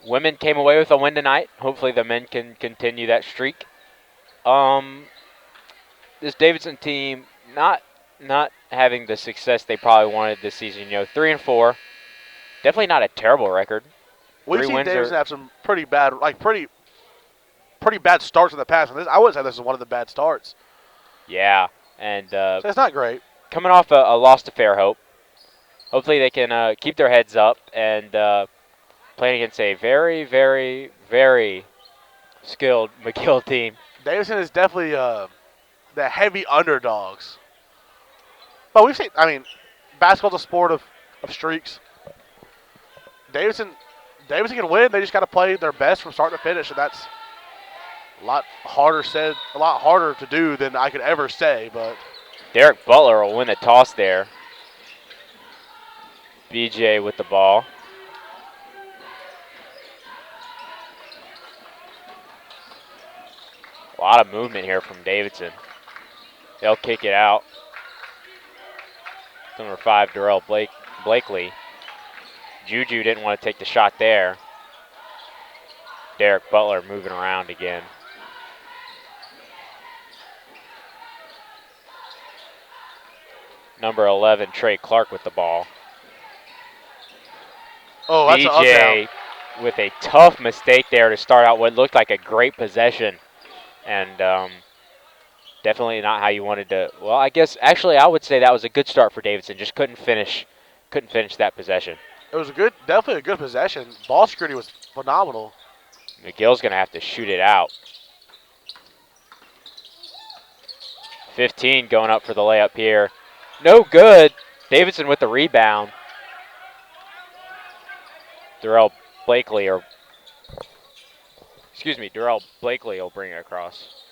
Women came away with a win tonight. Hopefully the men can continue that streak. Um, this Davidson team not having the success they probably wanted this season. 3-4. Definitely not a terrible record. We've Three seen wins Davidson are have some pretty bad, pretty bad starts in the past. And I would say this is one of the bad starts. yeah, and So it's not great. coming off a loss to Fairhope. Hopefully they can keep their heads up and playing against a very, very, very skilled McGill team. Davidson is definitely the heavy underdogs. But we've seen, basketball's a sport of streaks. Davidson, Davidson can win. They just got to play their best from start to finish, and that's a lot harder to do than I could ever say. But Derek Butler will win the toss there. BJ with the ball. A lot of movement here from Davidson. They'll kick it out. Number 5, Darrell Blakely. Juju didn't want to take the shot there. Derek Butler moving around again. Number 11, Trey Clark with the ball. oh, that's an up BJ down. with a tough mistake there to start out what looked like a great possession. And definitely not how you wanted to. Well, I guess actually I would say that was a good start for Davidson. Just couldn't finish that possession. It was definitely a good possession. Ball security was phenomenal. McGill's going to have to shoot it out. 15 going up for the layup here. No good. Davidson with the rebound. Darrell Blakely will bring it across.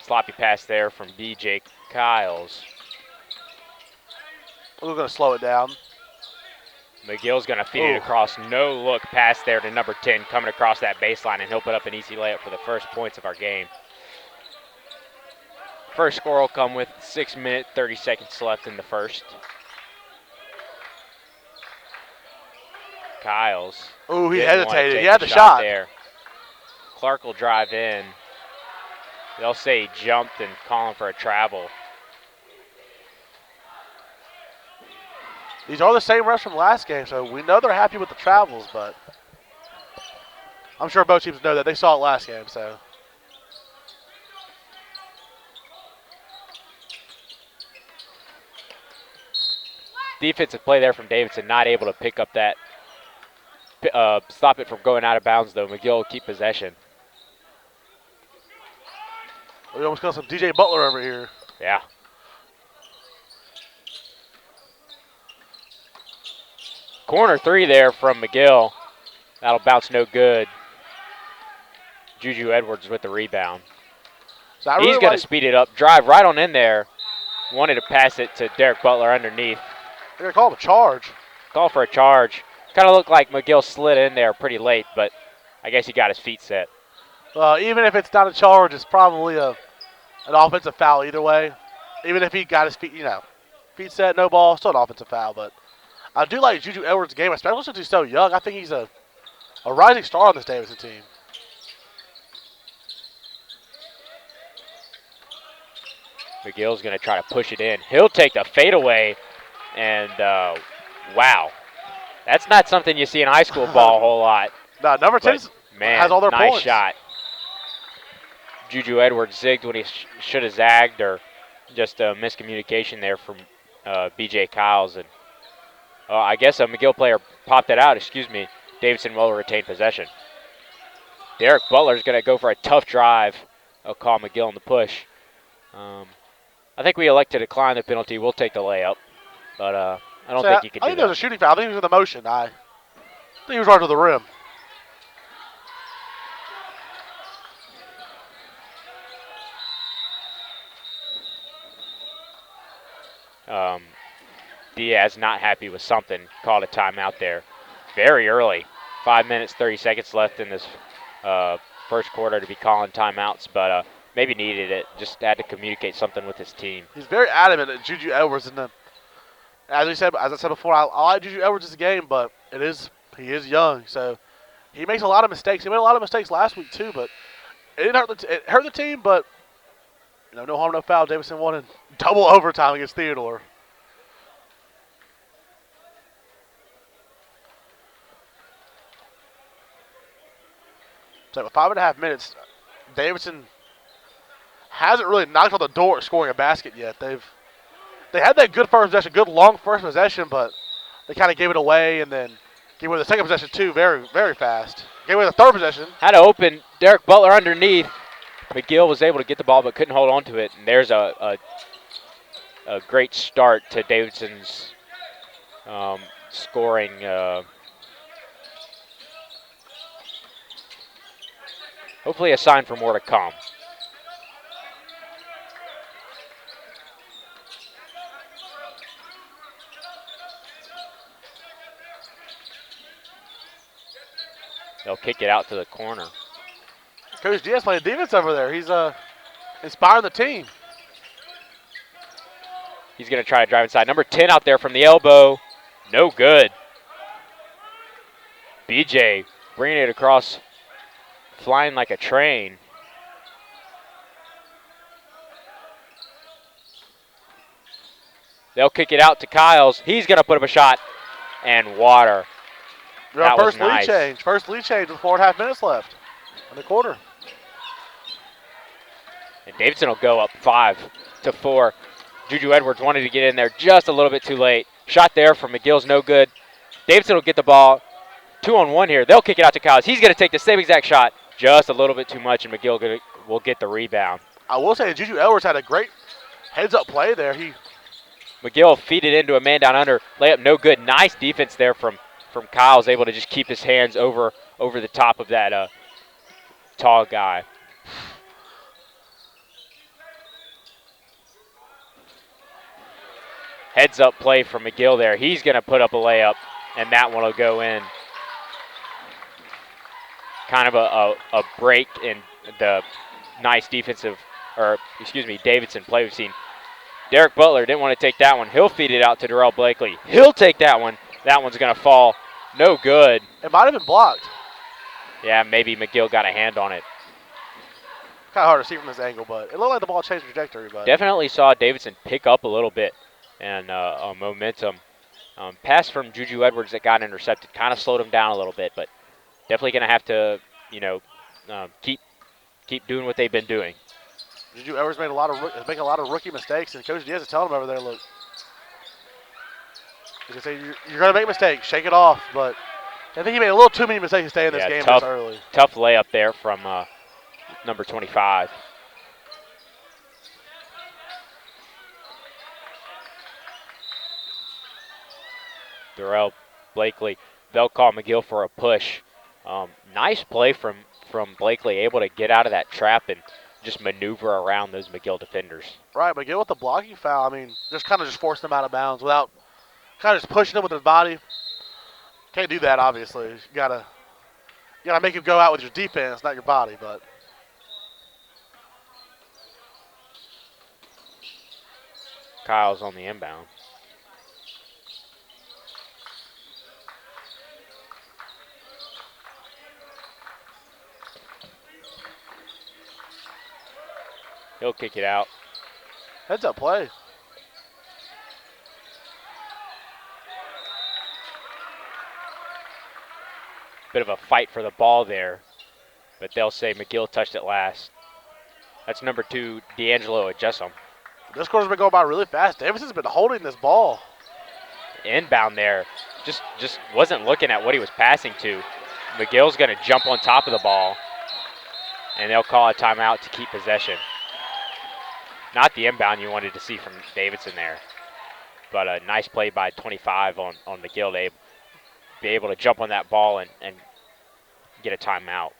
Sloppy pass there from BJ Kyles. We're going to slow it down. McGill's going to feed it across. No look pass there to number 10 coming across that baseline, and he'll put up an easy layup for the first points of our game. First score will come with 6 minutes, 30 seconds left in the first. Kyles. Oh, he didn't want to hesitated. take He had the shot shot. there. Clark will drive in. They'll say he jumped and call him for a travel. These are the same refs from last game, so we know they're happy with the travels, but I'm sure both teams know that. They saw it last game, so. Defensive play there from Davidson, not able to pick up that, stop it from going out of bounds, though. McGill will keep possession. We almost got some DJ Butler over here. Yeah. Corner 3 there from McGill. That'll bounce no good. Juju Edwards with the rebound. So He's going to speed it up, drive right on in there. Wanted to pass it to Derek Butler underneath. They're going to call him a charge. Call for a charge. Kind of looked like McGill slid in there pretty late, but I guess he got his feet set. Even if it's not a charge, it's probably an offensive foul either way. Even if he got his feet set, no ball, still an offensive foul. But I do like Juju Edwards' game, especially since he's so young. I think he's a rising star on this Davidson team. McGill's going to try to push it in. He'll take the fadeaway, and wow. That's not something you see in high school ball a whole lot. No, number 10 has all their nice points. Shot. Juju Edwards zigged when he should have zagged, or just a miscommunication there from BJ Kyles. And I guess a McGill player popped it out. Davidson will retain possession. Derek Butler's going to go for a tough drive. I'll call McGill in the push. I think we elect to decline the penalty. We'll take the layup, but I don't think you can do that. I think there was a shooting foul. I think he was in the motion. I think he was right to the rim. Diaz not happy with something. Called a timeout there very early. 5 minutes, 30 seconds left in this first quarter to be calling timeouts, but maybe needed it. Just had to communicate something with his team. He's very adamant that Juju Edwards in the. As I said before, I like Juju Edwards' game, but he is young, so he makes a lot of mistakes. He made a lot of mistakes last week too, but it didn't hurt it hurt the team. But no harm, no foul. Davidson won in double overtime against Theodore. So with 5.5 minutes, Davidson hasn't really knocked on the door scoring a basket yet. They had that good first possession, good long first possession, but they kind of gave it away and then gave away the second possession too very, very fast. Gave away the third possession. Had to open Derek Butler underneath. McGill was able to get the ball but couldn't hold on to it. And there's a great start to Davidson's scoring. Hopefully a sign for more to come. They'll kick it out to the corner. Coach Diaz playing defense over there. He's inspiring the team. He's going to try to drive inside. Number 10 out there from the elbow. No good. BJ bringing it across, flying like a train. They'll kick it out to Kyles. He's going to put up a shot and water. That was nice. First lead change with 4.5 minutes left in the quarter. And Davidson will go up 5-4. Juju Edwards wanted to get in there just a little bit too late. Shot there from McGill's no good. Davidson will get the ball. 2-on-1 here. They'll kick it out to Kyles. He's going to take the same exact shot, just a little bit too much, and McGill will get the rebound. I will say Juju Edwards had a great heads-up play there. McGill feed it into a man down under. Layup no good. Nice defense there from Kyles, able to just keep his hands over the top of that tall guy. Heads up play from McGill there. He's going to put up a layup, and that one will go in. Kind of a break in the nice Davidson play we've seen. Derek Butler didn't want to take that one. He'll feed it out to Darrell Blakely. He'll take that one. That one's going to fall. No good. It might have been blocked. Yeah, maybe McGill got a hand on it. Kind of hard to see from this angle, but it looked like the ball changed trajectory. But definitely saw Davidson pick up a little bit and momentum. Pass from Juju Edwards that got intercepted kind of slowed him down a little bit, but definitely going to have to, keep doing what they've been doing. Juju Edwards making a lot of rookie mistakes, and Coach Diaz is telling him over there, look, he's going to say, you're going to make mistakes, shake it off, but I think he made a little too many mistakes to stay in this game this early. Tough layup there from number 25. Darrell Blakely. They'll call McGill for a push. Nice play from Blakely, able to get out of that trap and just maneuver around those McGill defenders. Right, McGill with the blocking foul, just forcing them out of bounds without kind of just pushing them with his body. Can't do that, obviously. You gotta make him go out with your defense, not your body, but. Kyle's on the inbound. He'll kick it out. Heads up play. Bit of a fight for the ball there, but they'll say McGill touched it last. That's number 2, D'Angelo Adjusum. This quarter's been going by really fast. Davidson's been holding this ball. Inbound there. Just wasn't looking at what he was passing to. McGill's going to jump on top of the ball, and they'll call a timeout to keep possession. Not the inbound you wanted to see from Davidson there, but a nice play by 25 on McGill to be able to jump on that ball and get a timeout.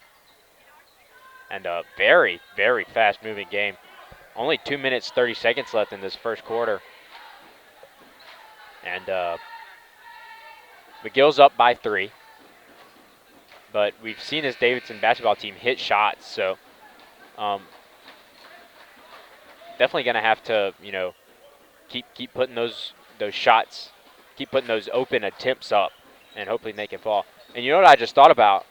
And a very, very fast-moving game. Only 2 minutes, 30 seconds left in this first quarter. And McGill's up by 3. But we've seen this Davidson basketball team hit shots, so definitely going to have to, keep putting those shots, keep putting those open attempts up, and hopefully they can fall. And you know what I just thought about,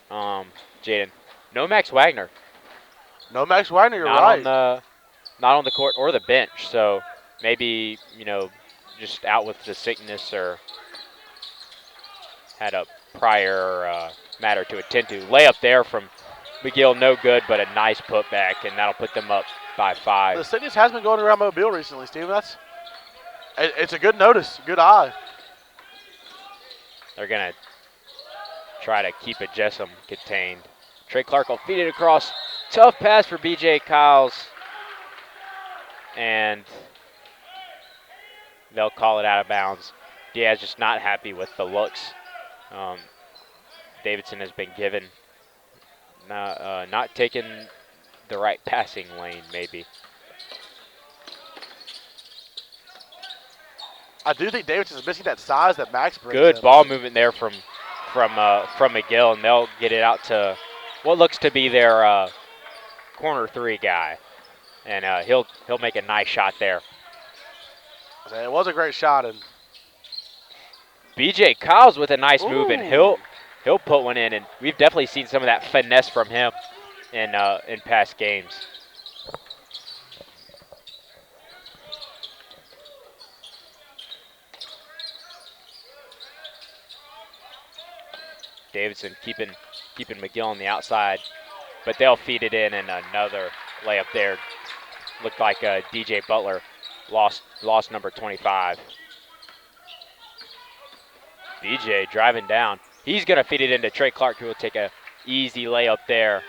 Jaden? No Max Wagner, No Max Wagner, you're not on right. the not on the court or the bench. So maybe just out with the sickness or had a prior matter to attend to. Layup there from McGill, no good, but a nice putback, and that'll put them up by 5. The sickness has been going around Mobile recently, Steven. It's a good notice, good eye. They're going to try to keep a Jessom contained. Trey Clark will feed it across. Tough pass for B.J. Kyles. And they'll call it out of bounds. Diaz just not happy with the looks. Davidson has been given, not taking the right passing lane, maybe. I do think Davidson is missing that size that Max brings. Good ball movement there from McGill, and they'll get it out to what looks to be their corner 3 guy, and he'll make a nice shot there. It was a great shot, and B.J. Kyles with a nice move, and Ooh. he'll put one in, and we've definitely seen some of that finesse from him in past games. Davidson keeping McGill on the outside, but they'll feed it in, and another layup there. Looked like DJ Butler lost number 25. DJ driving down. He's going to feed it into Trey Clark, who will take a easy layup there.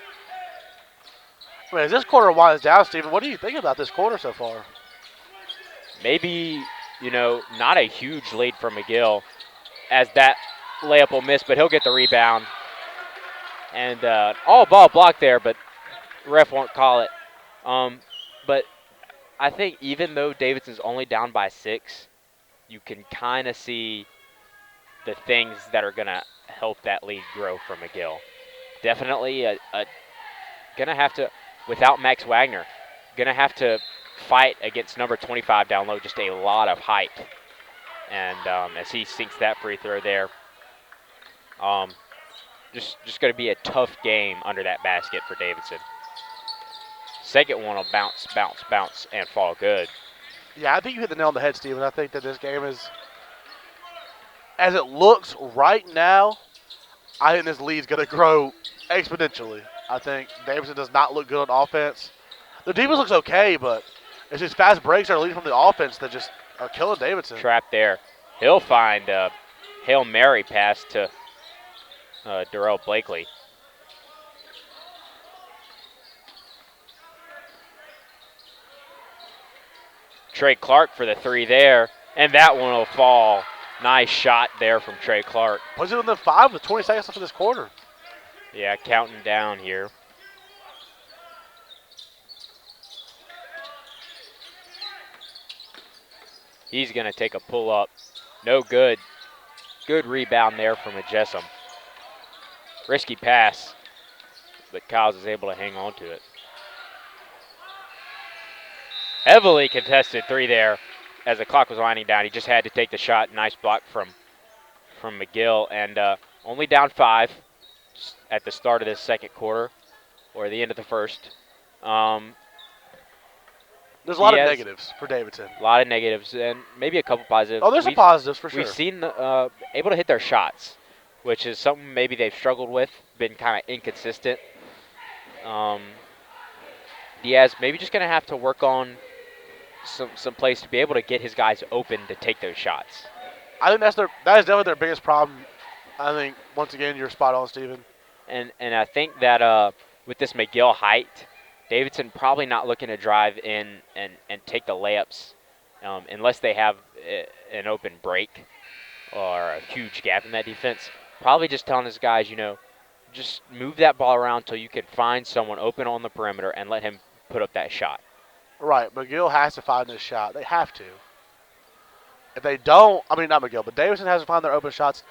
I mean, as this quarter winds down, Steven, what do you think about this quarter so far? Maybe, not a huge lead for McGill, as that layup will miss, but he'll get the rebound. And all ball blocked there, but ref won't call it. But I think even though Davidson's only down by 6, you can kind of see the things that are going to help that lead grow for McGill. Definitely going to have to, without Max Wagner, going to have to fight against number 25 down low, just a lot of height. And as he sinks that free throw there, just going to be a tough game under that basket for Davidson. Second one will bounce, and fall good. Yeah, I think you hit the nail on the head, Steven. I think that this game is, as it looks right now, I think this lead's going to grow exponentially. I think Davidson does not look good on offense. The defense looks okay, but it's just fast breaks are leading from the offense that just are killing Davidson. Trap there. He'll find a Hail Mary pass to Darrell Blakely. Trey Clark for the 3 there, and that one will fall. Nice shot there from Trey Clark. Puts it within 5 with 20 seconds left in this quarter. Yeah, counting down here. He's going to take a pull-up. No good. Good rebound there from a Jessom. Risky pass, but Kyles is able to hang on to it. Heavily contested 3 there as the clock was winding down. He just had to take the shot. Nice block from McGill, and only down 5 at the start of this second quarter or the end of the first. There's a lot of negatives for Davidson. A lot of negatives and maybe a couple positives. Oh, there's some positives for sure. We've seen able to hit their shots, which is something maybe they've struggled with, been kind of inconsistent. Diaz maybe just going to have to work on some plays to be able to get his guys open to take those shots. I think that is definitely their biggest problem. I think, once again, you're spot on, Steven. And I think that with this McGill height, Davidson probably not looking to drive in and take the layups unless they have an open break or a huge gap in that defense. Probably just telling his guys, just move that ball around until you can find someone open on the perimeter and let him put up that shot. Right. McGill has to find this shot. They have to. If they don't, not McGill, but Davidson has to find their open shots.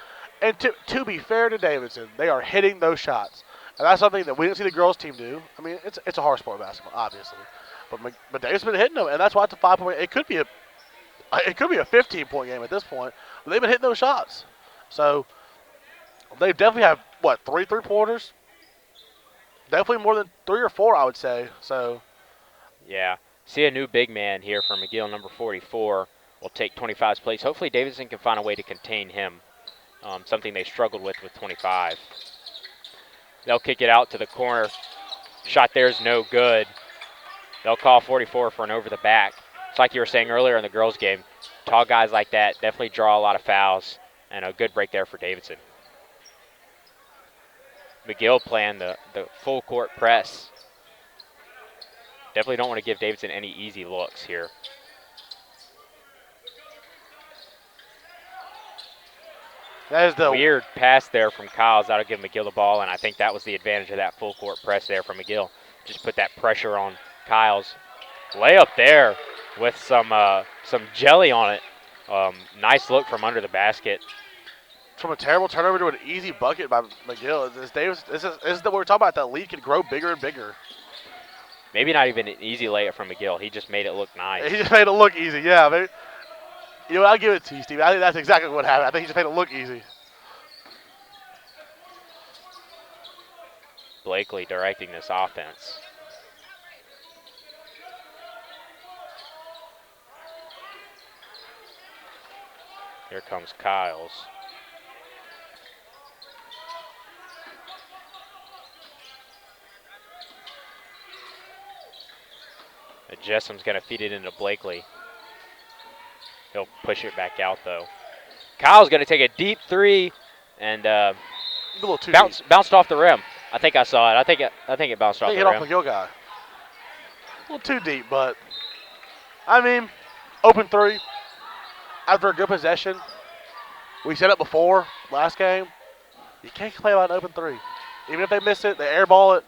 And to be fair to Davidson, they are hitting those shots. And that's something that we didn't see the girls' team do. It's a hard sport, basketball, obviously. But Davison's been hitting them, and that's why it's a 5-point. It could be a 15-point game at this point. But they've been hitting those shots, so they definitely have what 3 3-pointers. Definitely more than 3 or 4, I would say. So Yeah. See a new big man here from McGill, number 44. Will take 25's place. Hopefully Davidson can find a way to contain him, something they struggled with 25. They'll kick it out to the corner. Shot there is no good. They'll call 44 for an over the back. It's like you were saying earlier in the girls' game. Tall guys like that definitely draw a lot of fouls, and a good break there for Davidson. McGill playing the full court press. Definitely don't want to give Davidson any easy looks here. that is the Weird pass there from Kyles. That'll give McGill the ball, and I think that was the advantage of that full court press there from McGill. Just put that pressure on Kyles. Layup there with some jelly on it. Nice look from under the basket. from a terrible turnover to an easy bucket by McGill. This is what we're talking about. That lead can grow bigger and bigger. Maybe not even an easy layup from McGill. He just made it look nice. He just made it look easy. Yeah, maybe. You know, I'll give it to you, Steve. I think that's exactly what happened. I think he just made it look easy. Blakely directing this offense. Here comes Kyles. Jessum's going to feed it into Blakely. He'll push it back out, though. Kyle's going to take a deep three and A little too bounced off the rim. I think I saw it. I think it bounced off deep. the Hit rim. off McGill guy. A little too deep, but I mean, open three after a good possession. We said it before last game. You can't complain about an open three. Even if they miss it, they airball it.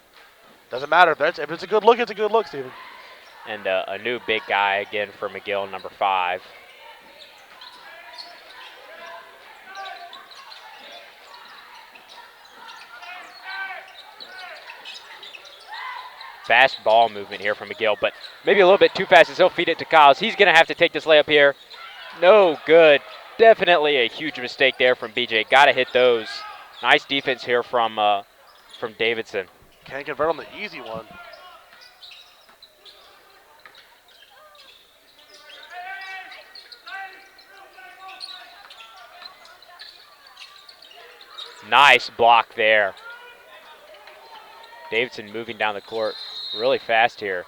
Doesn't matter. If it's a good look, it's a good look, Steven. And a new big guy again for McGill, number 5. Fast ball movement here from McGill, but maybe a little bit too fast as he'll feed it to Kyles. He's going to have to take this layup here. No good. Definitely a huge mistake there from BJ. Got to hit those. Nice defense here from Davidson. Can't convert on the easy one. Nice block there. Davidson moving down the court really fast here.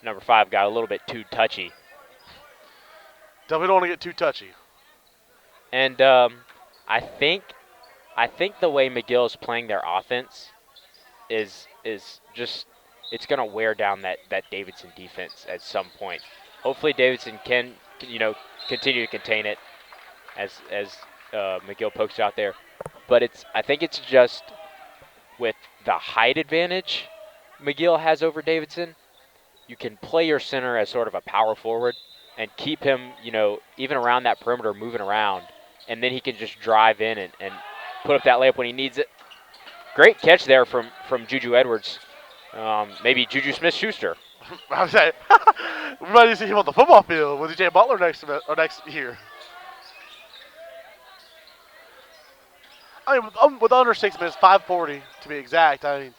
Number 5 got a little bit too touchy. Definitely don't want to get too touchy. And I think the way McGill is playing their offense is just it's going to wear down that Davidson defense at some point. Hopefully Davidson can continue to contain it as McGill pokes out there. But I think it's just with the height advantage McGill has over Davidson, you can play your center as sort of a power forward and keep him, even around that perimeter moving around. And then he can just drive in and put up that layup when he needs it. Great catch there from Juju Edwards. Maybe Juju Smith-Schuster. I was saying, we might need to see him on the football field with DJ Butler next year. I mean, with under 6 minutes, 5:40 to be exact. I mean,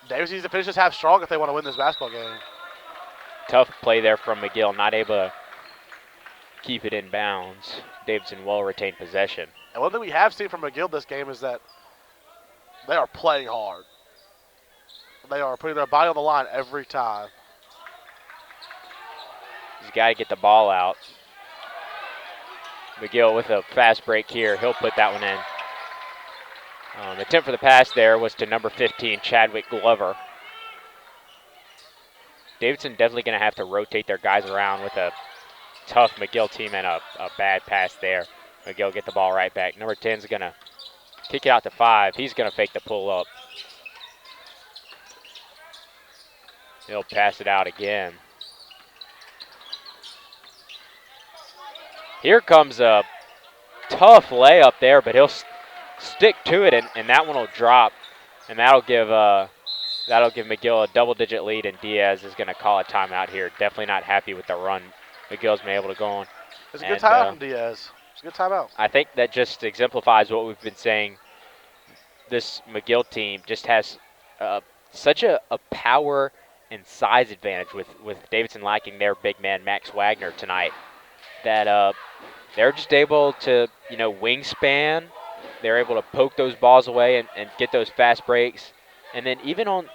Davis needs to finish this half strong if they want to win this basketball game. Tough play there from McGill, not able to keep it in bounds. Davidson well retained possession. And one thing we have seen from McGill this game is that they are playing hard. They are putting their body on the line every time. He's got to get the ball out. McGill with a fast break here. He'll put that one in. The attempt for the pass there was to number 15, Chadwick Glover. Davidson definitely going to have to rotate their guys around with a tough McGill team and a bad pass there. McGill get the ball right back. Number 10 is going to kick it out to 5. He's going to fake the pull up. He'll pass it out again. Here comes a tough layup there, but he'll stick to it, and that one will drop. And that'll give That'll give McGill a double-digit lead, and Diaz is going to call a timeout here. Definitely not happy with the run McGill's been able to go on. It's a good And timeout from Diaz. It's a good timeout. I think that just exemplifies what we've been saying. This McGill team just has such a power and size advantage with Davidson lacking their big man Max Wagner tonight that they're just able to wingspan. They're able to poke those balls away and get those fast breaks, and then even on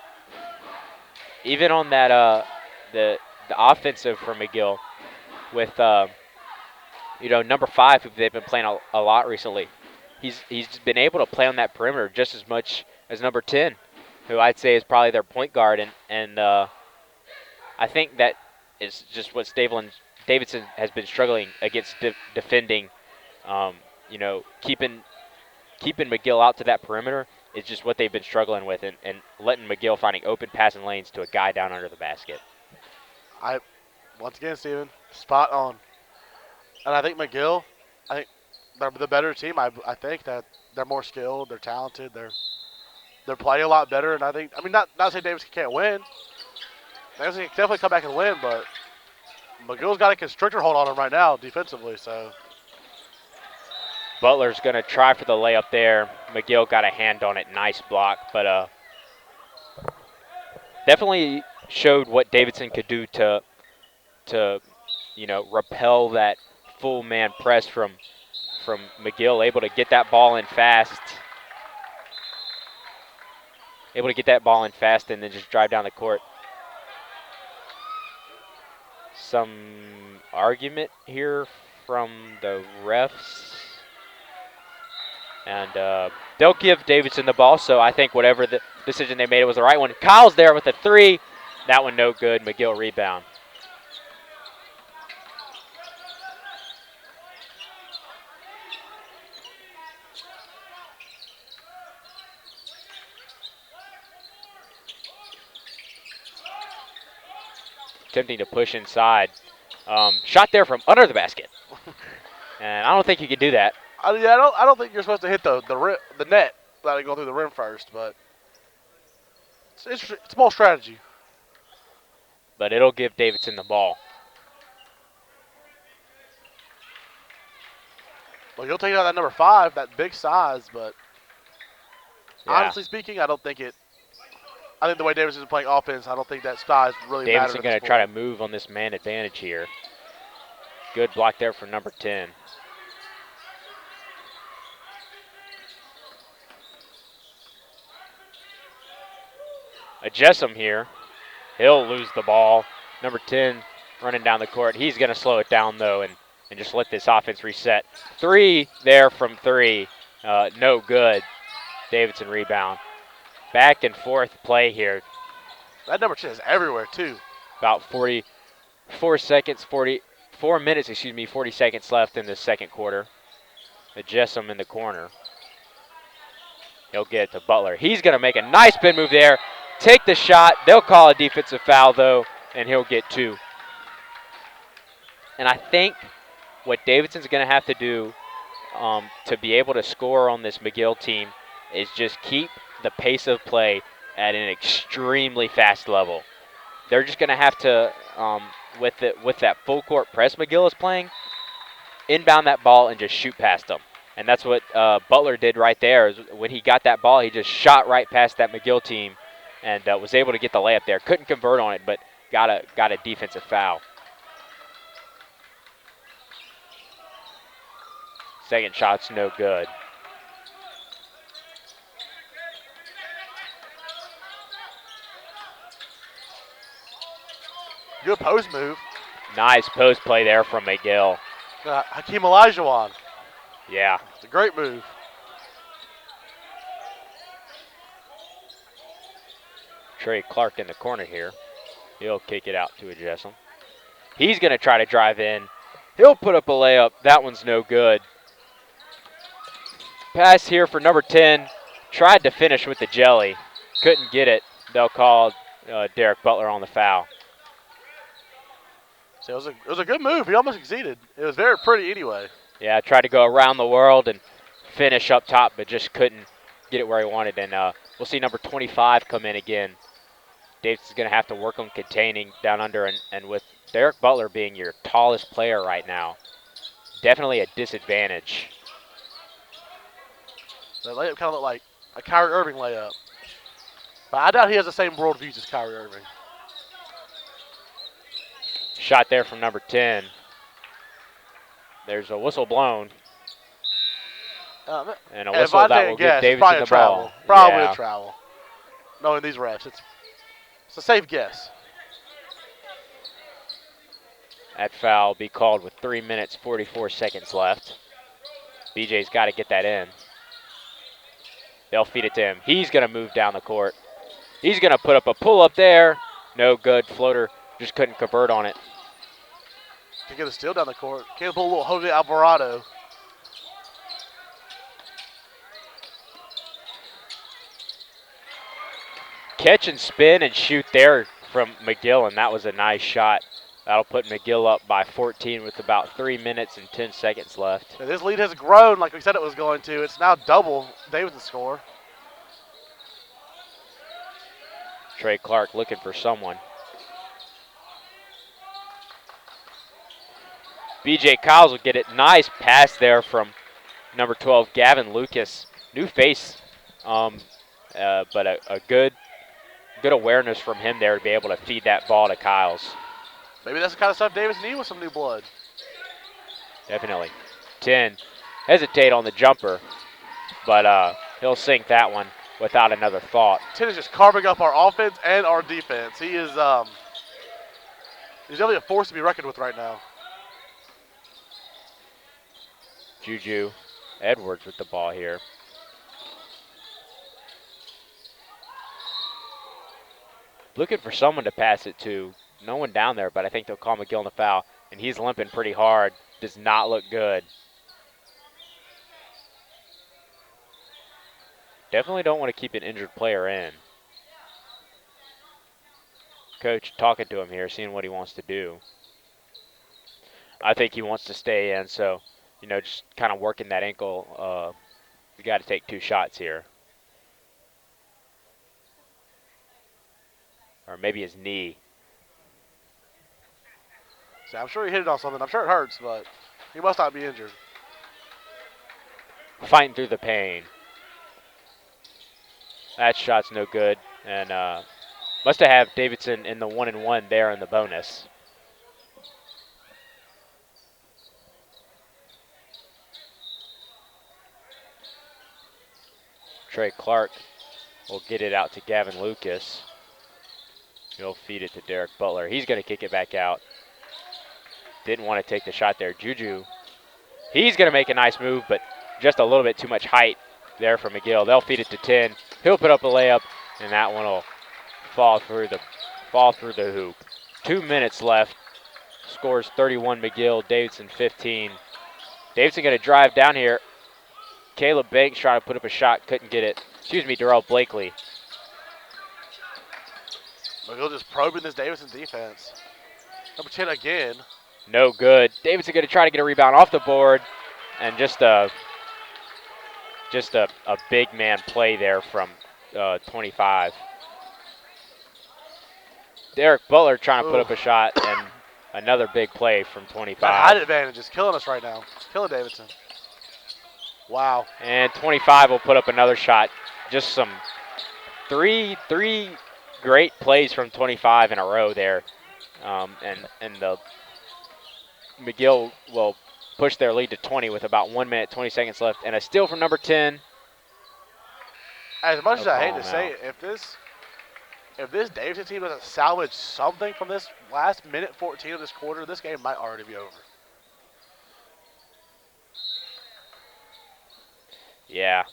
that the offensive for McGill with number 5 who they've been playing a lot recently. He's been able to play on that perimeter just as much as number 10, who I'd say is probably their point guard, and I think that is just what Davidson has been struggling against defending. Keeping McGill out to that perimeter is just what they've been struggling with, and letting McGill finding open passing lanes to a guy down under the basket. Once again, Steven, spot on. And I think McGill, I think they're the better team. I think that they're more skilled, they're talented, they're playing a lot better. And I think, not saying Davidson can't win. Davidson can definitely come back and win, but McGill's got a constrictor hold on him right now defensively. So Butler's going to try for the layup there. McGill got a hand on it. Nice block. But definitely showed what Davidson could do to repel that full man press from McGill. Able to get that ball in fast. Able to get that ball in fast and then just drive down the court. Some argument here from the refs. And they'll give Davidson the ball, so I think whatever the decision they made was the right one. Kyle's there with a 3. That one no good. McGill rebound. Attempting to push inside. Shot there from under the basket. And I don't think you could do that. I don't think you're supposed to hit the net without it going through the rim first, but it's more strategy. But it'll give Davidson the ball. Well, you'll take out that number 5, that big size, but honestly speaking, I don't think it. I think the way Davidson's playing offense, I don't think that size really matters. Davidson going to try to move on this man advantage here. Good block there for number 10. Jessom here. He'll lose the ball. Number 10 running down the court. He's going to slow it down, though, and just let this offense reset. 3 there from 3. No good. Davidson rebound. Back and forth play here. That number 10 is everywhere, too. About 40 seconds left in the second quarter. Jessom in the corner. He'll get it to Butler. He's going to make a nice spin move there. Take the shot. They'll call a defensive foul, though, and he'll get 2. And I think what Davidson's going to have to do to be able to score on this McGill team is just keep the pace of play at an extremely fast level. They're just going to have to, with that full court press McGill is playing, inbound that ball and just shoot past them. And that's what Butler did right there. Is when he got that ball, he just shot right past that McGill team and was able to get the layup there. Couldn't convert on it, but got a defensive foul. Second shot's no good. Good post move. Nice post play there from McGill. Hakeem Olajuwon. Yeah. It's a great move. Trey Clark in the corner here. He'll kick it out to Jessom. He's going to try to drive in. He'll put up a layup. That one's no good. Pass here for number 10. Tried to finish with the jelly. Couldn't get it. They'll call Derek Butler on the foul. So it was a good move. He almost succeeded. It was very pretty anyway. Yeah, tried to go around the world and finish up top, but just couldn't get it where he wanted. And we'll see number 25 come in again Davidson's going to have to work on containing down under, and with Derek Butler being your tallest player right now, definitely a disadvantage. The layup kind of looked like a Kyrie Irving layup. But I doubt he has the same worldviews as Kyrie Irving. Shot there from number 10. There's a whistle blown. And a whistle that will give Davidson the ball. Probably a travel. Knowing these refs, it's a safe guess. That foul will be called with 3 minutes, 44 seconds left. BJ's got to get that in. They'll feed it to him. He's going to move down the court. He's going to put up a pull-up there. No good. Floater just couldn't convert on it. Can get a steal down the court. Can't pull a little Jose Alvarado. Catch and spin and shoot there from McGill, and that was a nice shot. That'll put McGill up by 14 with about 3 minutes and 10 seconds left. And this lead has grown like we said it was going to. It's now double Davidson's score. Trey Clark looking for someone. BJ Kyles will get it. Nice pass there from number 12, Gavin Lucas. New face, but a good awareness from him there to be able to feed that ball to Kyles. Maybe that's the kind of stuff Davis needs with some new blood. Definitely. 10. Hesitate on the jumper, but he'll sink that one without another thought. 10 is just carving up our offense and our defense. He is he's definitely a force to be reckoned with right now. Juju Edwards with the ball here. Looking for someone to pass it to. No one down there, but I think they'll call McGill in the foul. And he's limping pretty hard. Does not look good. Definitely don't want to keep an injured player in. Coach talking to him here, seeing what he wants to do. I think he wants to stay in, so, just kind of working that ankle. You got to take 2 shots here. Or maybe his knee. See, I'm sure he hit it on something. I'm sure it hurts, but he must not be injured. Fighting through the pain. That shot's no good. And must have Davidson in the 1-and-1 there in the bonus. Trey Clark will get it out to Gavin Lucas. He'll feed it to Derek Butler. He's going to kick it back out. Didn't want to take the shot there. Juju, he's going to make a nice move, but just a little bit too much height there for McGill. They'll feed it to 10. He'll put up a layup, and that one will fall through the hoop. 2 minutes left. Scores 31 McGill, Davidson 15. Davidson going to drive down here. Caleb Banks trying to put up a shot, couldn't get it. Excuse me, Darrell Blakely. McGill just probing this Davidson defense. Number 10 again. No good. Davidson going to try to get a rebound off the board, and just a big man play there from 25. Derek Butler trying to put up a shot, and another big play from 25. That height advantage is killing us right now. It's killing Davidson. Wow. And 25 will put up another shot. Just some three great plays from 25 in a row there. And the McGill will push their lead to 20 with about 1 minute, 20 seconds left. And a steal from number 10. As much as I hate to say it, if this Davidson team doesn't salvage something from this last minute 14 of this quarter, this game might already be over. Yeah.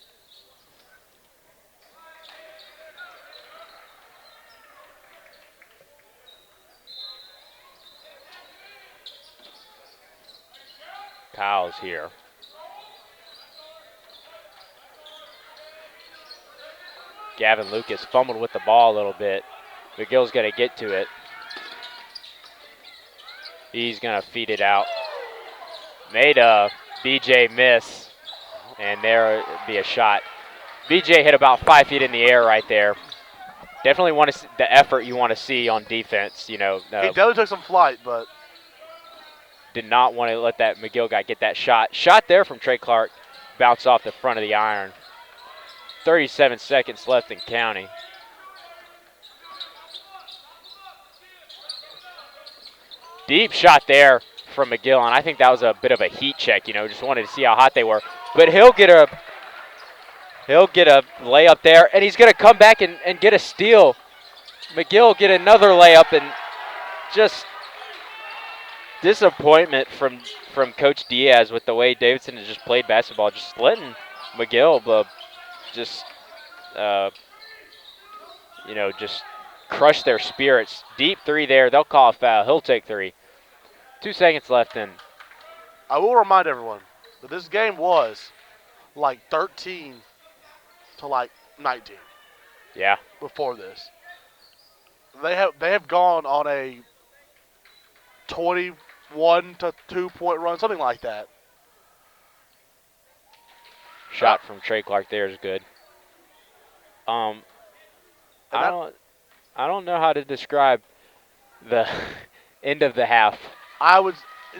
Kyle's here. Gavin Lucas fumbled with the ball a little bit. McGill's going to get to it. He's going to feed it out. Made a BJ miss, and there would be a shot. BJ hit about 5 feet in the air right there. definitely want to see the effort you want to see on defense. He definitely took some flight, but did not want to let that McGill guy get that shot. Shot there from Trey Clark, bounced off the front of the iron. 37 seconds left in counting. Deep shot there from McGill, and I think that was a bit of a heat check. Just wanted to see how hot they were. But he'll get a layup there, and he's going to come back and get a steal. McGill get another layup, and just disappointment from Coach Diaz with the way Davidson has just played basketball, just letting McGill just crush their spirits. Deep three there. They'll call a foul. He'll take three. 2 seconds left in. I will remind everyone that this game was like 13 to like 19. Yeah. Before this, they have gone on a 21 to 2 point run, something like that. Shot from Trey Clark there is good. I don't know how to describe the end of the half.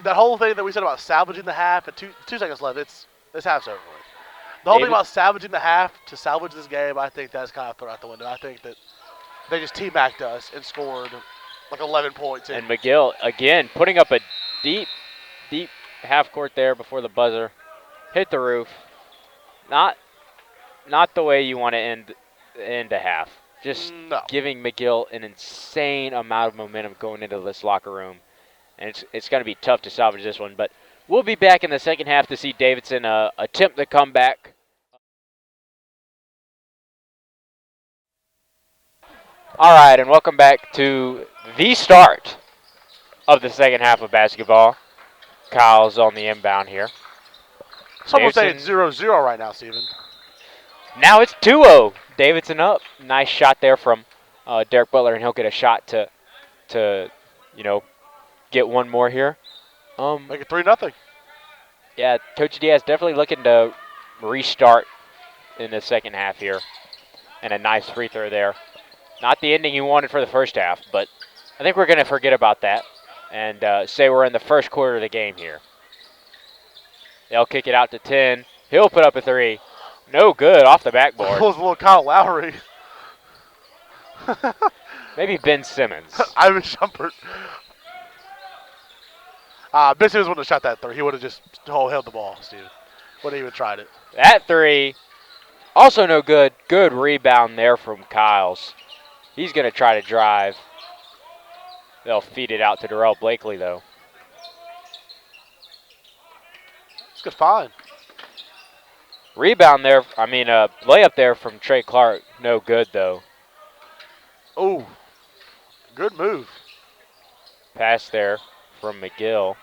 The whole thing that we said about salvaging the half at 2 seconds left. This half's over with. The whole thing about salvaging the half to salvage this game, I think that's kind of thrown out the window. I think that they just T-Mac'd us and scored like 11 points. And McGill, again, putting up a deep half court there before the buzzer. Hit the roof. Not the way you want to end a half. Just giving McGill an insane amount of momentum going into this locker room. And it's going to be tough to salvage this one. But we'll be back in the second half to see Davidson attempt the comeback. All right, and welcome back to the start of the second half of basketball. Kyle's on the inbound here. Someone saying 0-0 right now, Steven. Now it's 2-0. Davidson up. Nice shot there from Derek Butler, and he'll get a shot to get one more here. Make it 3-0. Yeah, Coach Diaz definitely looking to restart in the second half here. And a nice free throw there. Not the ending you wanted for the first half, but I think we're going to forget about that and say we're in the first quarter of the game here. They'll kick it out to 10. He'll put up a three. No good off the backboard. That was a little Kyle Lowry. Maybe Ben Simmons. Ivan Shumpert. Ben Simmons wouldn't have shot that three. He would have just held the ball, Steven. Wouldn't have even tried it. That three, also no good. Good rebound there from Kyles. He's going to try to drive. They'll feed it out to Darrell Blakely, though. It's good find. Rebound there, layup there from Trey Clark. No good, though. Oh, good move. Pass there from McGill.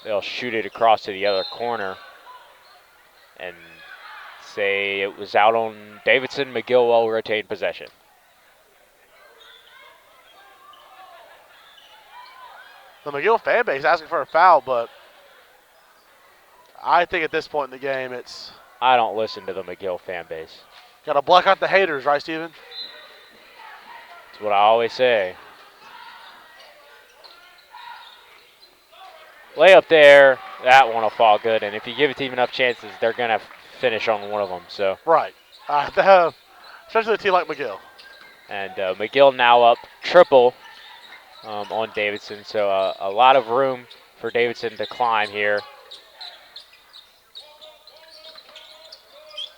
They'll shoot it across to the other corner and say it was out on Davidson. McGill will retain possession. The McGill fan base asking for a foul, but I think at this point in the game it's... I don't listen to the McGill fan base. Got to block out the haters, right, Steven? That's what I always say. Layup there, that one will fall good, and if you give a team enough chances, they're going to finish on one of them. So right. Especially a team like McGill. And McGill now up triple on Davidson, so a lot of room for Davidson to climb here.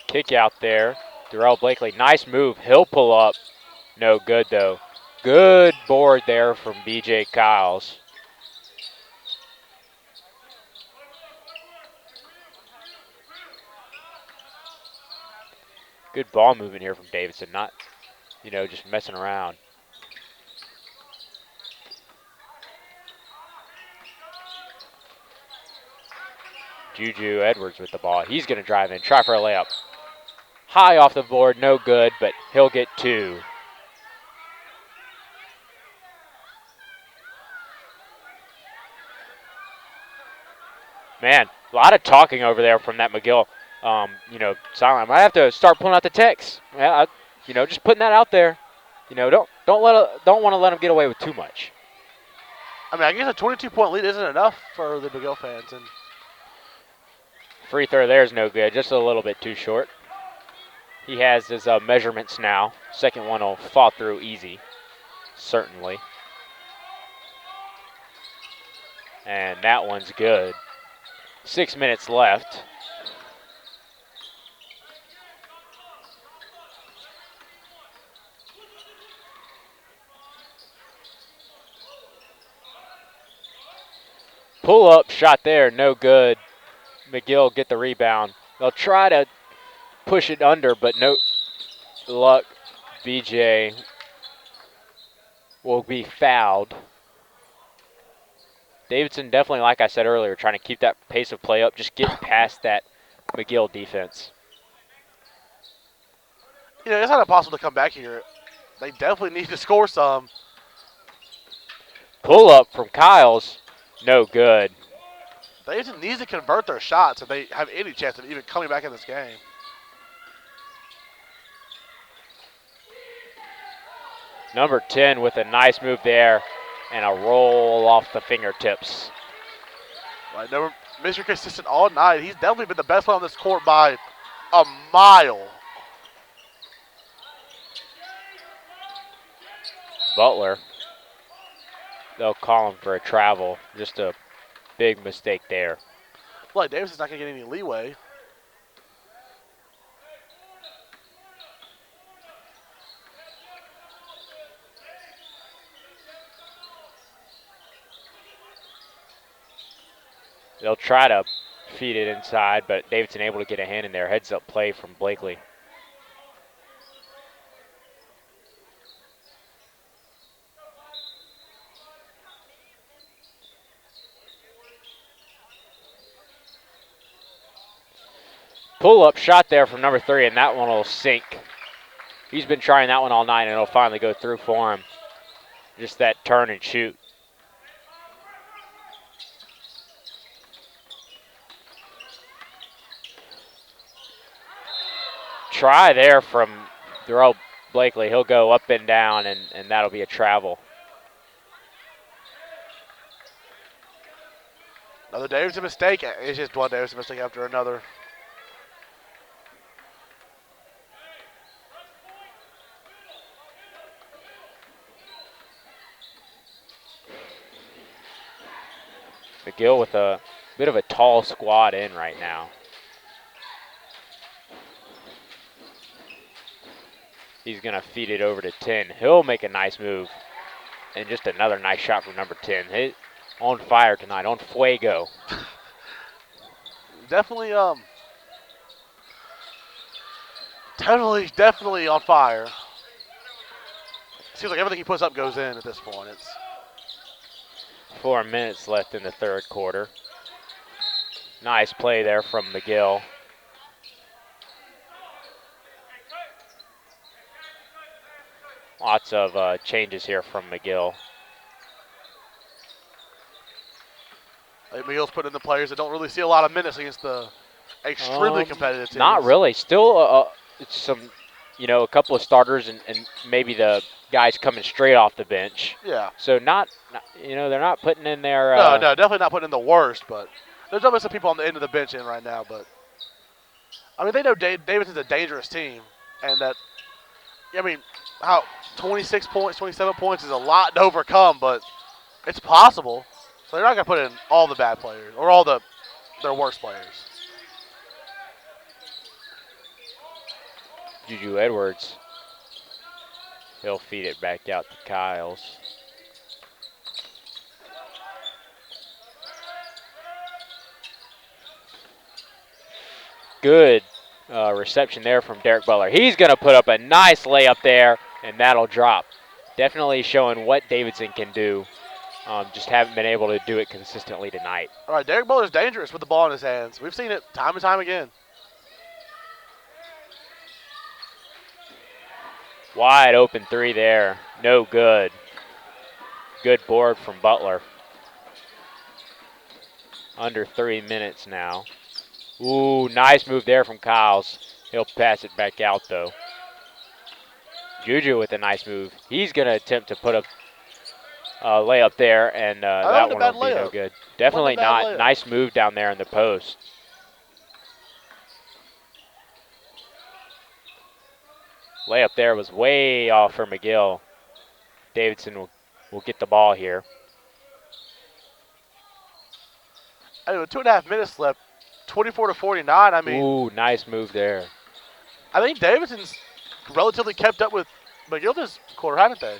Kick out there. Darrell Blakely, nice move. He'll pull up. No good, though. Good board there from B.J. Kyles. Good ball movement here from Davidson, not, just messing around. Juju Edwards with the ball. He's going to drive in, try for a layup. High off the board, no good, but he'll get two. Man, a lot of talking over there from that McGill Silent. I might have to start pulling out the text. Yeah, just putting that out there. Don't want to let them get away with too much. I mean, I guess a 22-point lead isn't enough for the McGill fans. And Free throw there is no good, just a little bit too short. He has his measurements now. Second one will fall through easy, certainly. And that one's good. 6 minutes left. Pull up shot there, no good. McGill get the rebound. They'll try to push it under, but no luck. BJ will be fouled. Davidson definitely, like I said earlier, trying to keep that pace of play up, just get past that McGill defense. it's not impossible to come back here. They definitely need to score some. Pull up from Kyles, no good. Davidson needs to convert their shots if they have any chance of even coming back in this game. Number 10 with a nice move there and a roll off the fingertips. Right, Mr. Consistent all night. He's definitely been the best player on this court by a mile. Butler, they'll call him for a travel. Just a big mistake there. Like Davidson's not going to get any leeway. They'll try to feed it inside, but Davidson able to get a hand in there. Heads up play from Blakely. Pull-up shot there from number 3, and that one will sink. He's been trying that one all night, and it'll finally go through for him. Just that turn and shoot. Try there from Darrell Blakely. He'll go up and down, and that'll be a travel. Another Davidson mistake. It's just one Davidson mistake after another. McGill with a bit of a tall squad in right now. He's going to feed it over to 10. He'll make a nice move. And just another nice shot from number 10. He's on fire tonight, on fuego. Definitely on fire. Seems like everything he puts up goes in at this point. It's 4 minutes left in the third quarter. Nice play there from McGill. Lots of changes here from McGill. McGill's putting in the players that don't really see a lot of minutes against the extremely competitive teams. Not really. Still a couple of starters and maybe the guys coming straight off the bench. Yeah. So they're not putting in their. No, definitely not putting in the worst, but there's always some people on the end of the bench in right now. But I mean, they know Davidson's a dangerous team, and that, how 26 points, 27 points is a lot to overcome, but it's possible. So they're not going to put in all the bad players or all their worst players. Juju Edwards. He'll feed it back out to Kyles. Good reception there from Derek Butler. He's going to put up a nice layup there, and that'll drop. Definitely showing what Davidson can do. Just haven't been able to do it consistently tonight. All right, Derek Butler's dangerous with the ball in his hands. We've seen it time and time again. Wide open 3 there. No good. Good board from Butler. Under 3 minutes now. Ooh, nice move there from Kyles. He'll pass it back out, though. Juju with a nice move. He's going to attempt to put a layup there, and That that wasn't a one will bad be no layup. good. Wasn't a Definitely bad not. layup. Nice move down there in the post. Layup there was way off for McGill. Davidson will get the ball here. Hey, with 2.5 minutes left, 24-49. I mean, Ooh, nice move there. I think Davidson's relatively kept up with McGill this quarter, haven't they?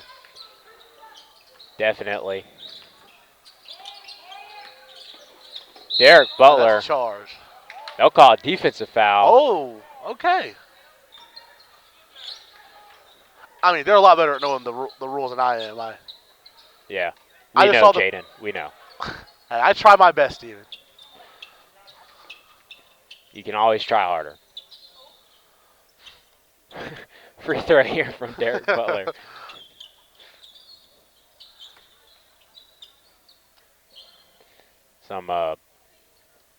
Definitely. Derek And Butler. that's a charge. They'll call a defensive foul. Oh, okay. I mean, they're a lot better at knowing the rules than I am. Yeah. I We just know, saw the. Jaden. We know. I try my best, Steven. You can always try harder. Free throw here from Derek Butler. Some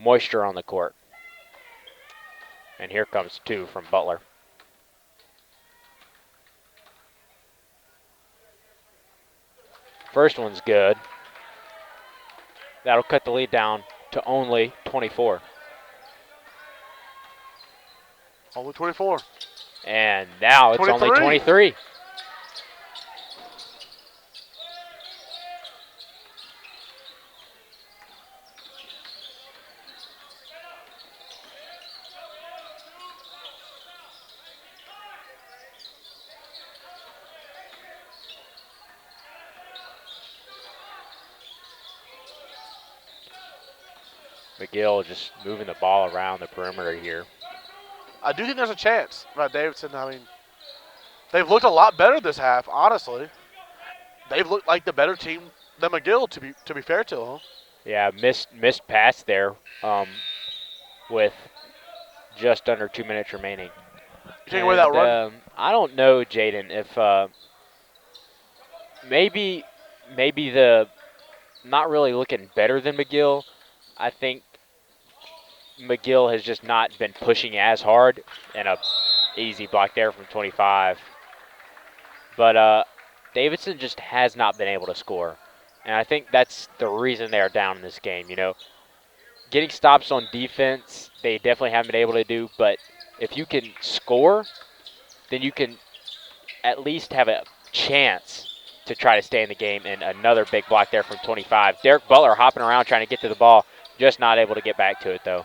moisture on the court. And here comes two from Butler. First one's good. That'll cut the lead down to only 24. Only 24. And now it's only 23. McGill just moving the ball around the perimeter here. I do think there's a chance about Davidson. I mean, they've looked a lot better this half, honestly. They've looked like the better team than McGill, to be fair to them. Yeah, missed pass there with just under 2 minutes remaining. You take away that run? I don't know, Jaden, if maybe the not really looking better than McGill. I think McGill has just not been pushing as hard, and a easy block there from 25. But Davidson just has not been able to score, and I think that's the reason they are down in this game. You know, getting stops on defense, they definitely haven't been able to do, but if you can score, then you can at least have a chance to try to stay in the game. And another big block there from 25. Derek Butler hopping around trying to get to the ball, just not able to get back to it, though.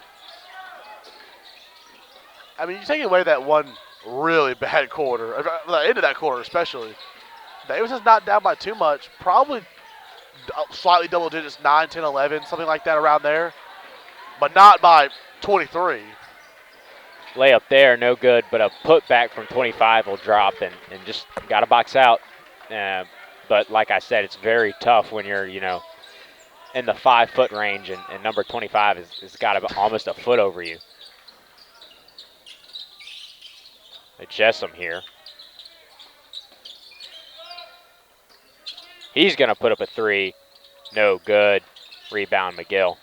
I mean, you take away that one really bad quarter, the end of that quarter especially. Davidson's not down by too much, probably slightly double digits, 9, 10, 11, something like that around there, but not by 23. Layup there, no good, but a putback from 25 will drop and just got to box out. But like I said, it's very tough when you're, you know, in the 5-foot range, and number 25 has got almost a foot over you. Jessom here. He's going to put up a three. No good. Rebound McGill.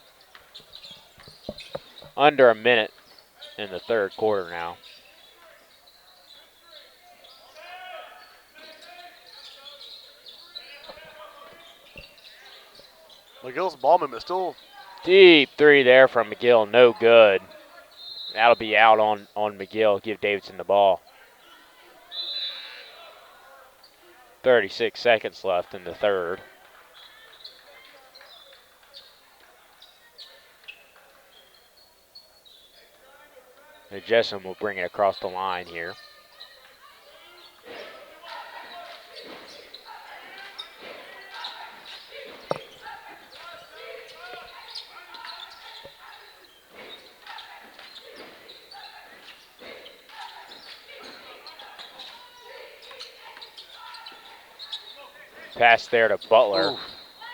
Under a minute in the third quarter now. McGill's ball movement still. Deep three there from McGill. No good. That'll be out on McGill. Give Davidson the ball. 36 seconds left in the third. Jessom will bring it across the line here. Pass there to Butler. Oof.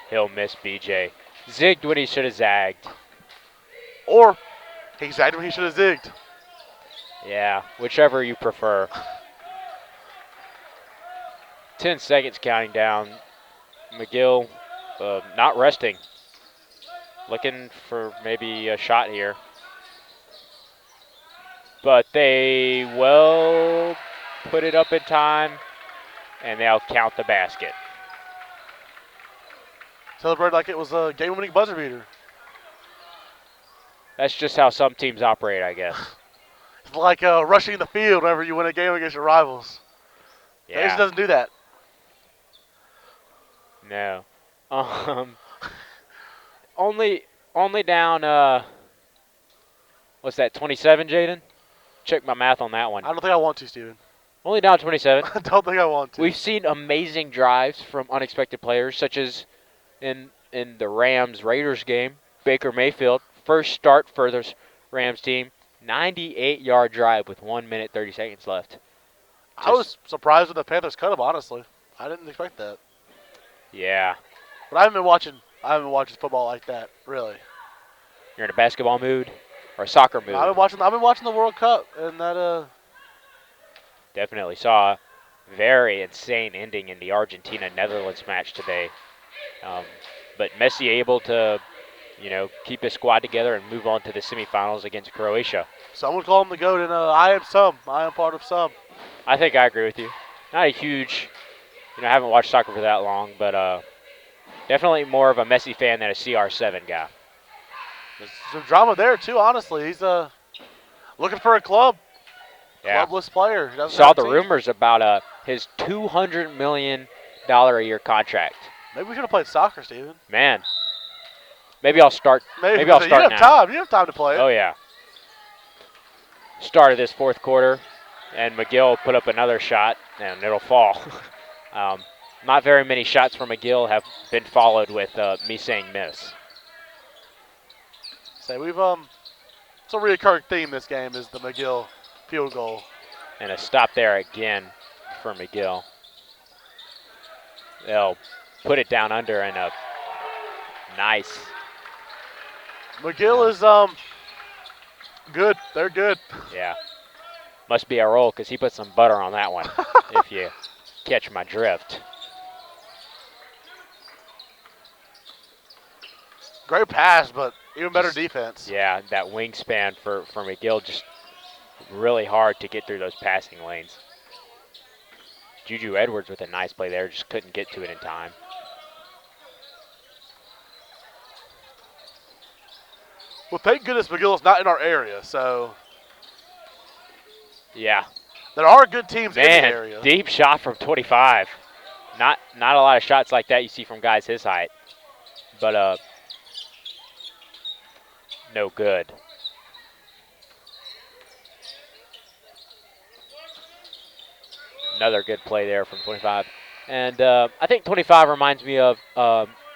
He'll miss BJ. Zigged when he should have zagged. Or he zagged when he should have zigged. Yeah, whichever you prefer. 10 seconds counting down. McGill not resting. Looking for maybe a shot here. but they will put it up in time, and they'll count the basket. Celebrate like it was a game-winning buzzer beater. That's just how some teams operate, I guess. It's like rushing the field whenever you win a game against your rivals. Davidson Yeah, doesn't do that. no. Um, only down, what's that, 27, Jaden? Check my math on that one. I don't think I want to, Steven. Only down 27. I don't think I want to. We've seen amazing drives from unexpected players, such as in the Rams-Raiders game. Baker Mayfield, first start for the Rams team, 98-yard drive with 1 minute 30 seconds left. I was surprised when the Panthers cut him, honestly. I didn't expect that. Yeah. But I haven't been watching football like that, really. You're in a basketball mood or a soccer mood? I've been watching the World Cup, and that Definitely saw a very insane ending in the Argentina-Netherlands match today. But Messi able to, keep his squad together and move on to the semifinals against Croatia. some would call him the GOAT, and I am some. I am part of some. I think I agree with you. Not a huge, I haven't watched soccer for that long, but definitely more of a Messi fan than a CR7 guy. There's some drama there too. Honestly, he's looking for a club. Yeah. Clubless player. He doesn't Saw have a the team. rumors about his $200 million a year contract. Maybe we should have played soccer, Steven. Man, maybe I'll start. Maybe I'll you start have now. time. You have time to play it. Oh yeah. Start of this fourth quarter, and McGill put up another shot, and it'll fall. Not very many shots from McGill have been followed with me saying miss. Say we've it's a recurring theme this game is the McGill field goal. And a stop there again for McGill. They'll put it down under and a nice. McGill is good. They're good. Yeah. Must be a roll because he put some butter on that one, if you catch my drift. Great pass, but even better defense. Yeah, that wingspan for McGill just really hard to get through those passing lanes. Juju Edwards with a nice play there, just couldn't get to it in time. Well, thank goodness McGill is not in our area, so Yeah. there are good teams in the Man, area. deep shot from 25. Not a lot of shots like that you see from guys his height. But no good. Another good play there from 25. And I think 25 reminds me of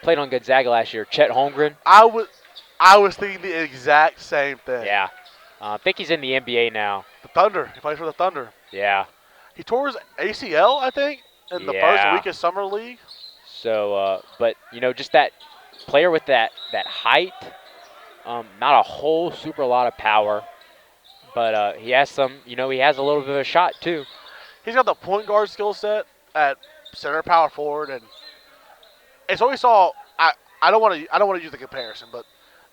played on Gonzaga last year, Chet Holmgren. I was thinking the exact same thing. Yeah. I think he's in the NBA now. The Thunder. He plays for the Thunder. Yeah. He tore his ACL, I think, in the first week of summer league. So, but just that player with that height, not a whole super lot of power, but he has some. He has a little bit of a shot too. He's got the point guard skill set at center power forward, and so we saw. I don't want to use the comparison, but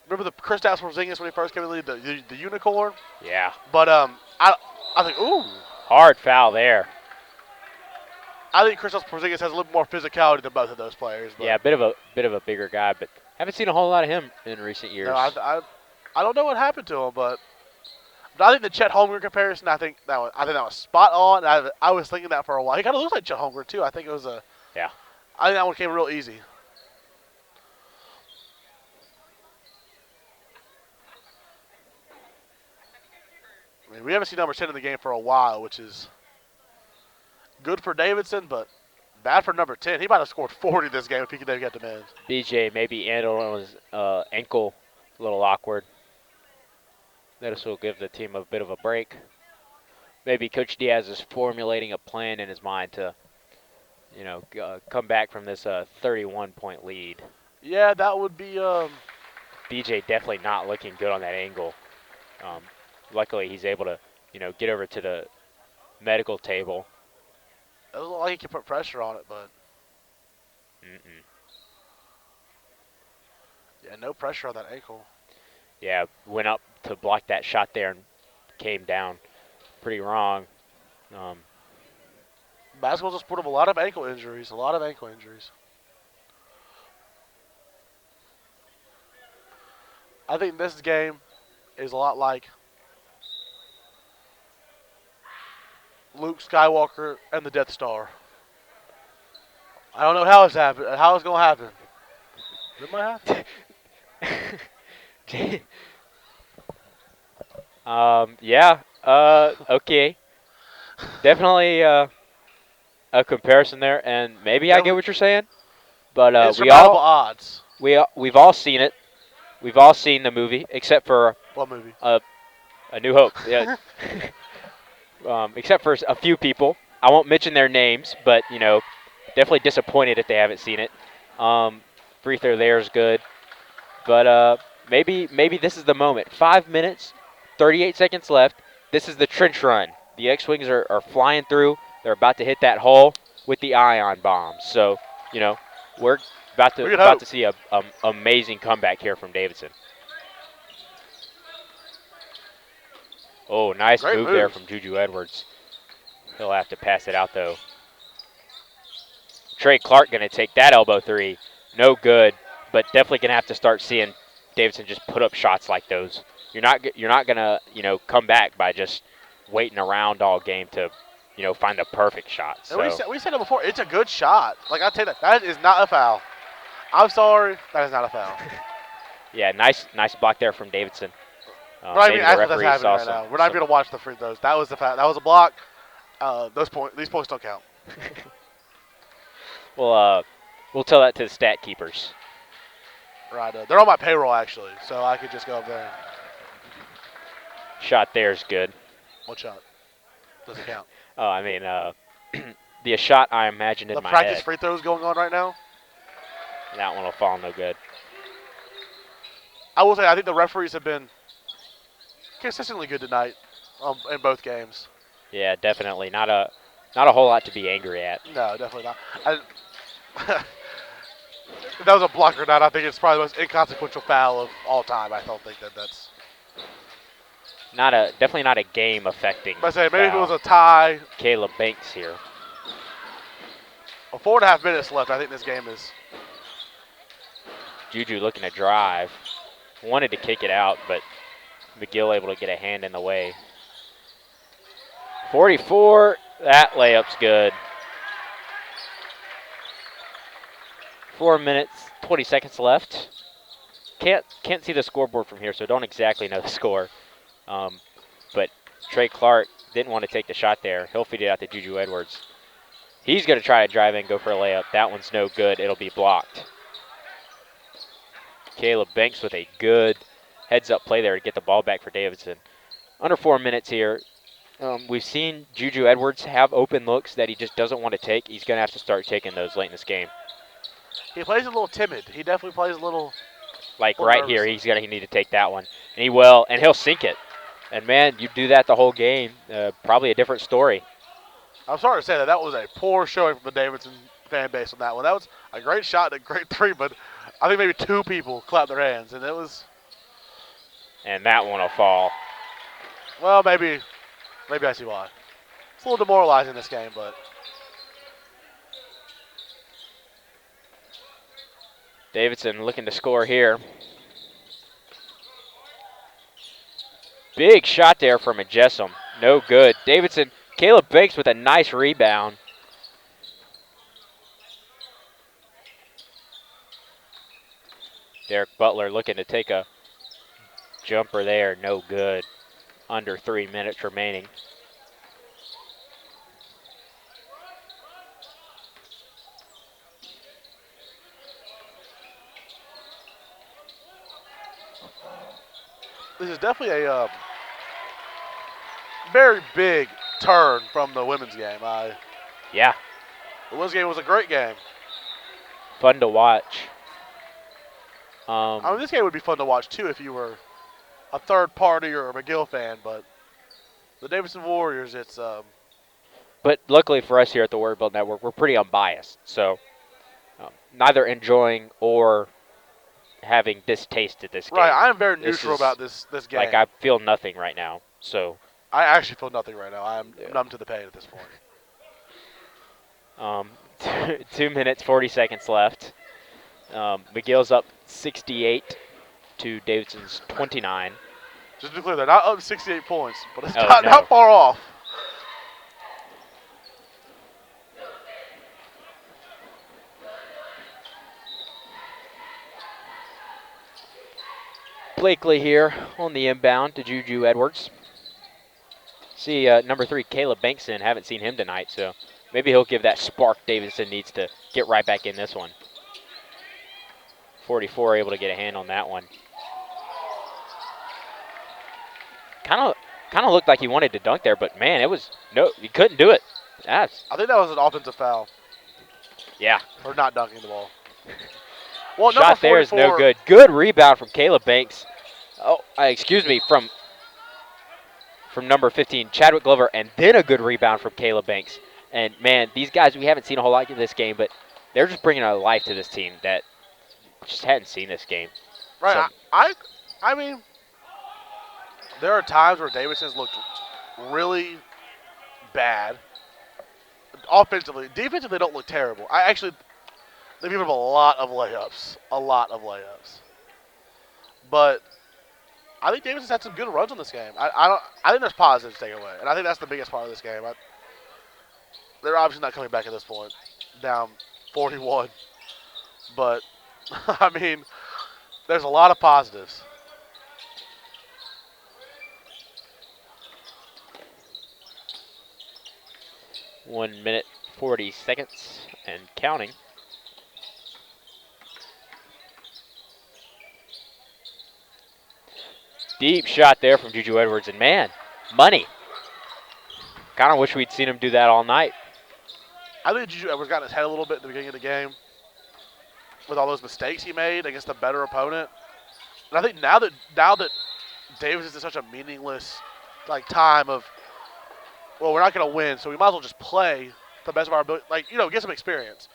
remember the Kristaps Porzingis when he first came in the league, the unicorn. Yeah. But I think hard foul there. I think Kristaps Porzingis has a little more physicality than both of those players. But Yeah, bit of a bigger guy, but haven't seen a whole lot of him in recent years. no, I don't know what happened to him, but I think the Chet Holmgren comparison, I think that was spot on. I was thinking that for a while. He kind of looks like Chet Holmgren too. I think it was Yeah. I think that one came real easy. I mean, we haven't seen number 10 in the game for a while, which is good for Davidson, but bad for number 10. He might have scored 40 this game if he could have got the man. BJ maybe handled his ankle a little awkward. This will give the team a bit of a break. Maybe Coach Diaz is formulating a plan in his mind to, come back from this 31-point lead. Yeah, that would be. BJ definitely not looking good on that angle. Luckily, he's able to, get over to the medical table. It doesn't look like he can put pressure on it, but. Yeah, no pressure on that ankle. Yeah, went up to block that shot there and came down pretty wrong. Um, Basketball's a sport of a lot of ankle injuries. A lot of ankle injuries. I think this game is a lot like Luke Skywalker and the Death Star. I don't know how it's happened. How it's gonna happen. It might happen. yeah. Okay. Definitely a comparison there, and maybe I get what you're saying. But Insurmountable odds. we've all seen it. We've all seen the movie, except for What movie? A New Hope. Yeah. Except for a few people. I won't mention their names, but definitely disappointed if they haven't seen it. Free throw there is good, but maybe this is the moment. 5 minutes, 38 seconds left. This is the trench run. The X-Wings are flying through. They're about to hit that hole with the ion bombs. So we're about to see a amazing comeback here from Davidson. Oh, nice Great move there from Juju Edwards. He'll have to pass it out, though. Trey Clark going to take that elbow three. No good, but definitely going to have to start seeing Davidson just put up shots like those. You're not going to, come back by just waiting around all game to, find the perfect shot. So. And we said it before. It's a good shot. Like, I'll tell you that. That is not a foul. I'm sorry. That is not a foul. Yeah, nice block there from Davidson. We're not even the asking what's referee happening saw right now. We're not even going to watch the free throws. That was the foul. That was a block. These points don't count. We'll tell that to the stat keepers. Right. They're on my payroll, actually, so I could just go up there. Shot there's good. What shot? Doesn't count. Oh, I mean, the shot I imagined in my head. The practice free throws going on right now? That one will fall no good. I will say I think the referees have been consistently good tonight in both games. Yeah, definitely. Not a whole lot to be angry at. No, definitely not. If that was a block or not, I think it's probably the most inconsequential foul of all time. I don't think that's definitely not a game affecting. I say maybe if it was a tie. Caleb Banks here. 4.5 minutes left. I think this game is. Juju looking to drive. Wanted to kick it out, but McGill able to get a hand in the way. 44. That layup's good. 4 minutes, 20 seconds left. Can't see the scoreboard from here, so don't exactly know the score. But Trey Clark didn't want to take the shot there. He'll feed it out to Juju Edwards. He's going to try to drive in and go for a layup. That one's no good. It'll be blocked. Caleb Banks with a good heads-up play there to get the ball back for Davidson. Under 4 minutes here. We've seen Juju Edwards have open looks that he just doesn't want to take. He's going to have to start taking those late in this game. He plays a little timid. He definitely plays a little. Like right here, he's going to need to take that one. And he will, and he'll sink it. And, man, you do that the whole game, probably a different story. I'm sorry to say that. That was a poor showing from the Davidson fan base on that one. That was a great shot and a great three, but I think maybe two people clapped their hands, and it was. And that one will fall. Well, maybe I see why. It's a little demoralizing this game, but. Davidson looking to score here. Big shot there from Jessom. No good. Davidson, Caleb Banks with a nice rebound. Derek Butler looking to take a jumper there. No good. Under 3 minutes remaining. This is definitely a very big turn from the women's game. Yeah. The women's game was a great game. Fun to watch. I mean, this game would be fun to watch, too, if you were a third party or a McGill fan, but the Davidson Warriors, it's. But luckily for us here at the Word Build Network, we're pretty unbiased. So neither enjoying or having distaste at this game. Right, I'm very neutral about this game. Like, I feel nothing right now. So I actually feel nothing right now. I am Yeah. numb to the pain at this point. 2 minutes 40 seconds left. McGill's up 68 to Davidson's 29. Just to be clear, they're not up 68 points, but it's Oh, not, no. not far off. Blakely here on the inbound to Juju Edwards. See number 3, Caleb Bankson. Haven't seen him tonight, so maybe he'll give that spark Davidson needs to get right back in this one. 44 able to get a hand on that one. Kind of looked like he wanted to dunk there, but man, he couldn't do it. I think that was an offensive foul Yeah. for not dunking the ball. Well, Shot there is no good. Good rebound from Caleb Banks. Oh, excuse me, from number 15, Chadwick Glover, and then a good rebound from Caleb Banks. And, man, these guys, we haven't seen a whole lot of this game, but they're just bringing a life to this team that just hadn't seen this game. Right. So, I mean, there are times where Davidson's looked really bad offensively. Defensively, they don't look terrible. They've given up a lot of layups. But I think Davidson's had some good runs in this game. I think there's positives to take away, and I think that's the biggest part of this game. They're obviously not coming back at this point, down 41. But I mean, there's a lot of positives. .1 minute, 40 seconds, and counting. Deep shot there from Juju Edwards, and man, money. Kind of wish we'd seen him do that all night. I think Juju Edwards got in his head a little bit at the beginning of the game with all those mistakes he made against a better opponent. And I think now that Davis is in such a meaningless time of, well, we're not going to win, so we might as well just play the best of our ability, get some experience.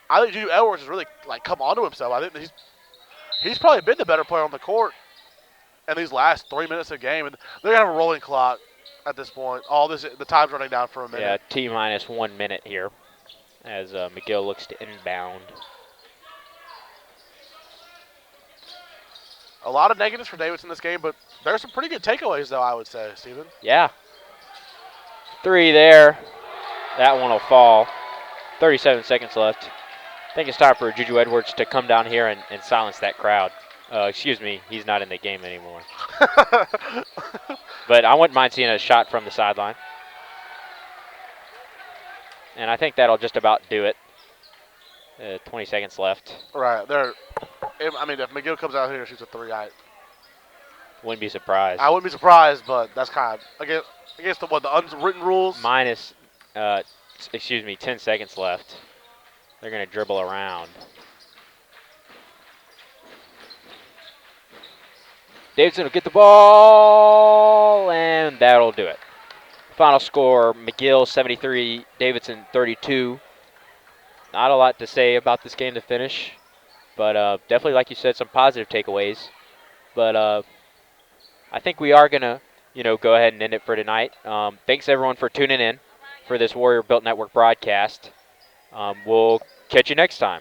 I think Juju Edwards has really come onto himself. I think he's probably been the better player on the court in these last 3 minutes of the game, and they're gonna have a rolling clock at this point. The time's running down for a minute. Yeah, T-minus 1 minute here as McGill looks to inbound. A lot of negatives for Davidson in this game, but there's some pretty good takeaways, though, I would say, Steven. Yeah. 3 there. That one will fall. 37 seconds left. I think it's time for Juju Edwards to come down here and silence that crowd. Excuse me, he's not in the game anymore. But I wouldn't mind seeing a shot from the sideline. And I think that'll just about do it. 20 seconds left. Right. If McGill comes out here and shoots a 3, I wouldn't be surprised. I wouldn't be surprised, but that's kind of against the unwritten rules. Minus, 10 seconds left. They're going to dribble around. Davidson will get the ball, and that'll do it. Final score, McGill 73, Davidson 32. Not a lot to say about this game to finish, but definitely, like you said, some positive takeaways. But I think we are going to, go ahead and end it for tonight. Thanks, everyone, for tuning in for this Warrior Built Network broadcast. We'll catch you next time.